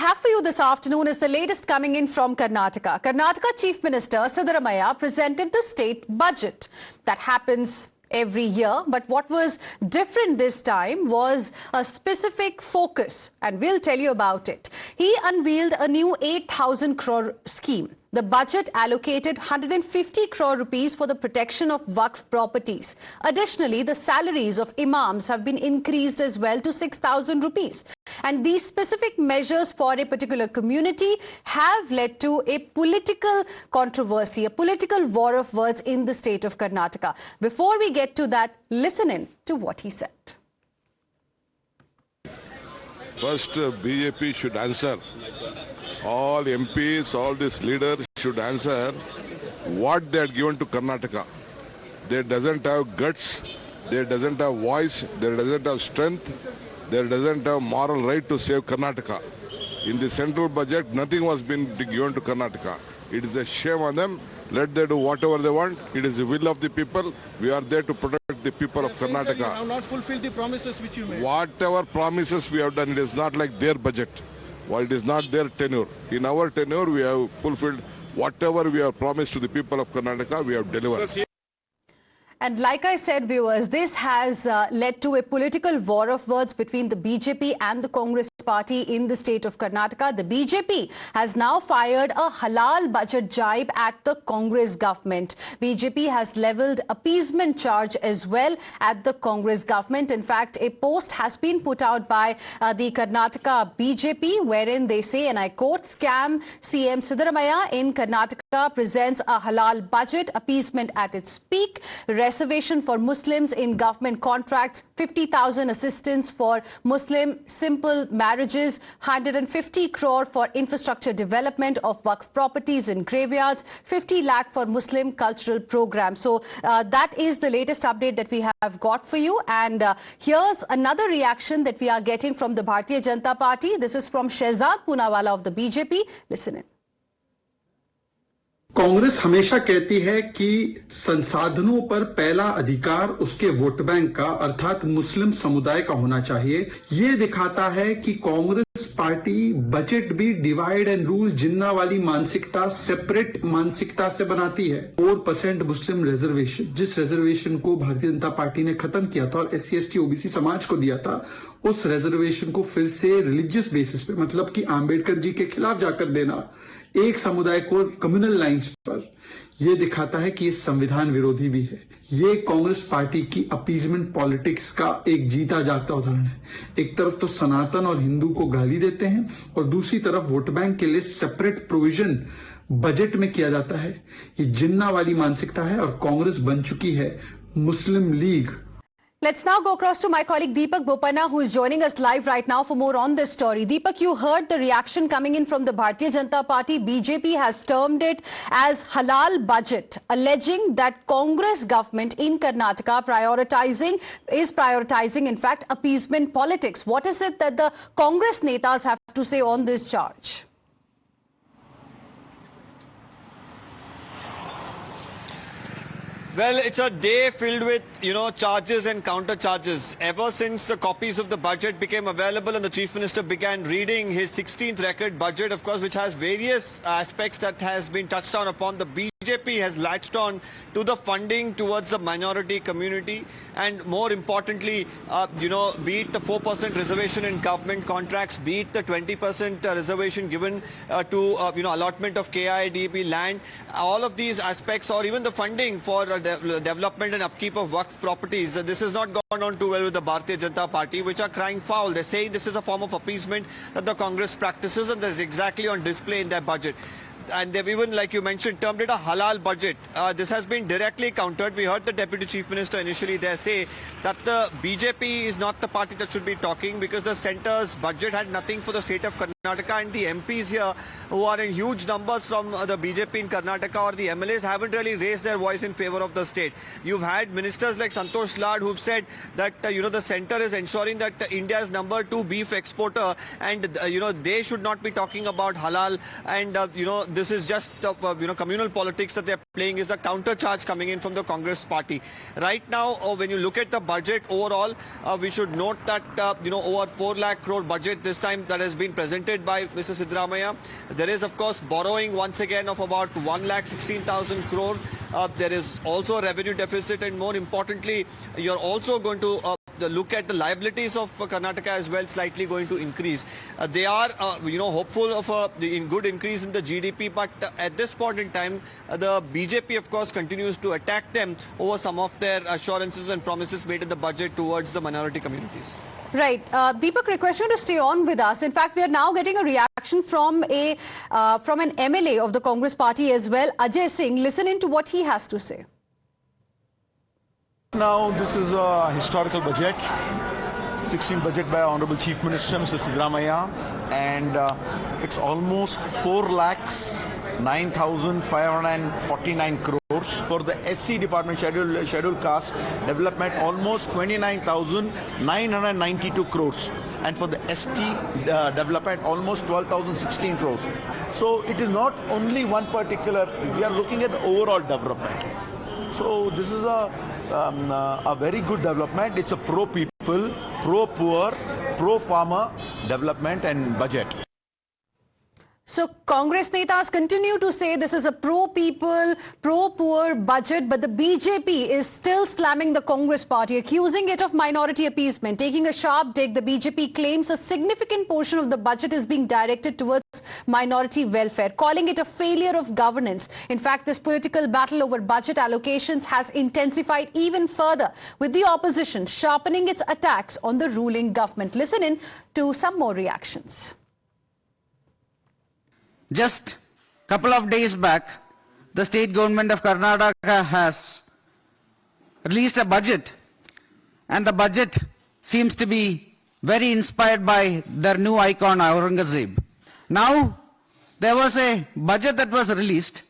have for you this afternoon is the latest coming in from Karnataka. Karnataka Chief Minister Siddaramaiah presented the state budget. That happens every year, but what was different this time was a specific focus, and we'll tell you about it. He unveiled a new 8,000 crore scheme. The budget allocated 150 crore rupees for the protection of Waqf properties. Additionally, the salaries of imams have been increased as well to 6,000 rupees. And these specific measures for a particular community have led to a political controversy, a political war of words in the state of Karnataka. Before we get to that, listen in to what he said. First, BJP should answer. All MPs, all these leaders should answer what they are given to Karnataka. They doesn't have guts, they doesn't have voice, they doesn't have strength, they doesn't have moral right to save Karnataka. In the central budget, nothing was being given to Karnataka. It is a shame on them. Let them do whatever they want. It is the will of the people. We are there to protect the people of Karnataka. Sir, you have not fulfilled the promises which you made. Whatever promises we have done, it is not like their budget. Well, it is not their tenure. In our tenure, we have fulfilled whatever we have promised to the people of Karnataka, we have delivered. And like I said, viewers, this has led to a political war of words between the BJP and the Congress party in the state of Karnataka. The BJP has now fired a halal budget jibe at the Congress government. BJP has levelled appeasement charge as well at the Congress government. In fact, a post has been put out by the Karnataka BJP wherein they say, and I quote, "Scam CM Siddaramaiah in Karnataka presents a halal budget, appeasement at its peak, reservation for Muslims in government contracts, 50,000 assistance for Muslim simple marriages, 150 crore for infrastructure development of Waqf properties in graveyards, 50 lakh for Muslim cultural programs." So that is the latest update that we have got for you. And here's another reaction that we are getting from the Bharatiya Janata Party. This is from Shehzad Poonawala of the BJP. Listen in. Congress हमेशा कहती है कि संसाधनों पर पहला अधिकार उसके vote bank का अर्थात मुस्लिम समुदाय का होना चाहिए। ये दिखाता है कि कांग्रेस पार्टी बजट भी डिवाइड एंड रूल जिन्ना वाली मानसिकता, सेपरेट मानसिकता से बनाती है। 4% मुस्लिम रिजर्वेशन, जिस रिजर्वेशन को भारतीय जनता पार्टी ने खत्म किया था और SC ST OBC समाज को दिया था, उस रिजर्वेशन को फिर से रिलीजियस बेसिस पे, मतलब कि आंबेडकर जी के खिलाफ जाकर देना एक समुदाय को कम्युनल लाइंस पर, यह दिखाता है कि ये संविधान विरोधी भी है। ये कांग्रेस पार्टी की अपीजमेंट पॉलिटिक्स का एक जीता जागता उदाहरण है। एक तरफ तो सनातन और हिंदू को गाली देते हैं और दूसरी तरफ वोट बैंक के लिए सेपरेट प्रोविजन बजट में किया जाता है। ये जिन्ना वाली मानसिकता है और कांग्रेस बन चुकी है मुस्लिम league. Let's now go across to my colleague Deepak Bopanna, who is joining us live right now for more on this story. Deepak, you heard the reaction coming in from the Bharatiya Janata Party. BJP has termed it as halal budget, alleging that Congress government in Karnataka is prioritizing, in fact, appeasement politics. What is it that the Congress netas have to say on this charge? Well, it's a day filled with, charges and counter charges. Ever since the copies of the budget became available and the Chief Minister began reading his 16th record budget, of course, which has various aspects that has been touched on upon, the BJP has latched on to the funding towards the minority community and more importantly, be it the 4% reservation in government contracts, be it the 20% reservation given to, allotment of KIADB land, all of these aspects, or even the funding for development and upkeep of Waqf properties. This has not gone on too well with the Bharatiya Janata Party, which are crying foul. They're saying this is a form of appeasement that the Congress practices, and that's exactly on display in their budget. And they've even, like you mentioned, termed it a halal budget. This has been directly countered. We heard the Deputy Chief Minister initially there say that the BJP is not the party that should be talking because the centre's budget had nothing for the state of Karnataka, and the MPs here who are in huge numbers from the BJP in Karnataka or the MLAs haven't really raised their voice in favour of the state. You've had ministers like Santosh Lad who've said that, the centre is ensuring that India is #2 beef exporter and, they should not be talking about halal and, this is just, communal politics that they're playing is the counter charge coming in from the Congress party. Right now, when you look at the budget overall, we should note that, over 4 lakh crore budget this time that has been presented presented by Mr. Siddaramaiah. There is, of course, borrowing once again of about 1,16,000 crore. There is also a revenue deficit, and more importantly, you're also going to look at the liabilities of Karnataka as well, slightly going to increase. They are, hopeful of a good increase in the GDP, but at this point in time, the BJP, of course, continues to attack them over some of their assurances and promises made in the budget towards the minority communities. Right. Deepak, request you to stay on with us. In fact, we are now getting a reaction from an MLA of the Congress party as well, Ajay Singh. Listen in to what he has to say. Now, this is a historical budget, 16th budget by Honorable Chief Minister Mr. Siddaramaiah, and it's almost 4,09,549 crores. For the SC department, scheduled caste development, almost 29,992 crores. And for the ST development, almost 12,016 crores. So it is not only one particular, we are looking at the overall development. So this is a very good development. It's a pro-people, pro-poor, pro-farmer development and budget. So Congress netas continue to say this is a pro-people, pro-poor budget, but the BJP is still slamming the Congress party, accusing it of minority appeasement. Taking a sharp dig, the BJP claims a significant portion of the budget is being directed towards minority welfare, calling it a failure of governance. In fact, this political battle over budget allocations has intensified even further, with the opposition sharpening its attacks on the ruling government. Listen in to some more reactions. Just a couple of days back, the state government of Karnataka has released a budget, and the budget seems to be very inspired by their new icon Aurangzeb. Now, there was a budget that was released.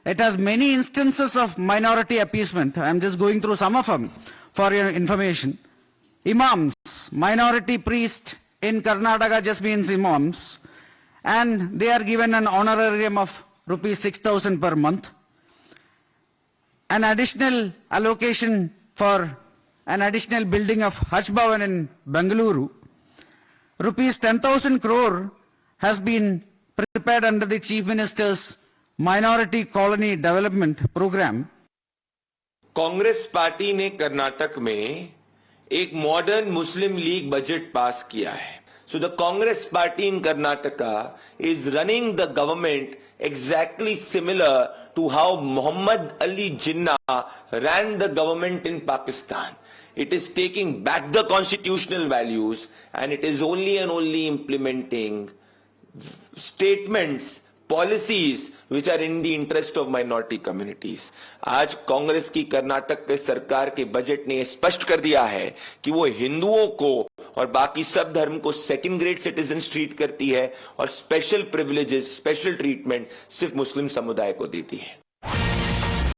It has many instances of minority appeasement. I'm just going through some of them for your information. Imams, minority priest in Karnataka just means imams. And they are given an honorarium of rupees 6,000 per month. An additional allocation for an additional building of Hajj Bhavan in Bengaluru. Rupees 10,000 crore has been prepared under the Chief Minister's Minority Colony Development Program. Congress party ने कर्नाटक में एक modern मुस्लिम league budget pass किया है. So the Congress party in Karnataka is running the government exactly similar to how Muhammad Ali Jinnah ran the government in Pakistan. It is taking back the constitutional values, and it is only and only implementing statements, policies which are in the interest of minority communities. आज कांग्रेस की कर्नाटक के सरकार के budget ने स्पष्ट कर दिया है कि वो हिंदुओं को और बाकी सब धर्म को सेकंड ग्रेड सिटीजन्स ट्रीट करती है और स्पेशल प्रिविलेजेस, स्पेशल ट्रीटमेंट सिर्फ मुस्लिम समुदाय को देती है.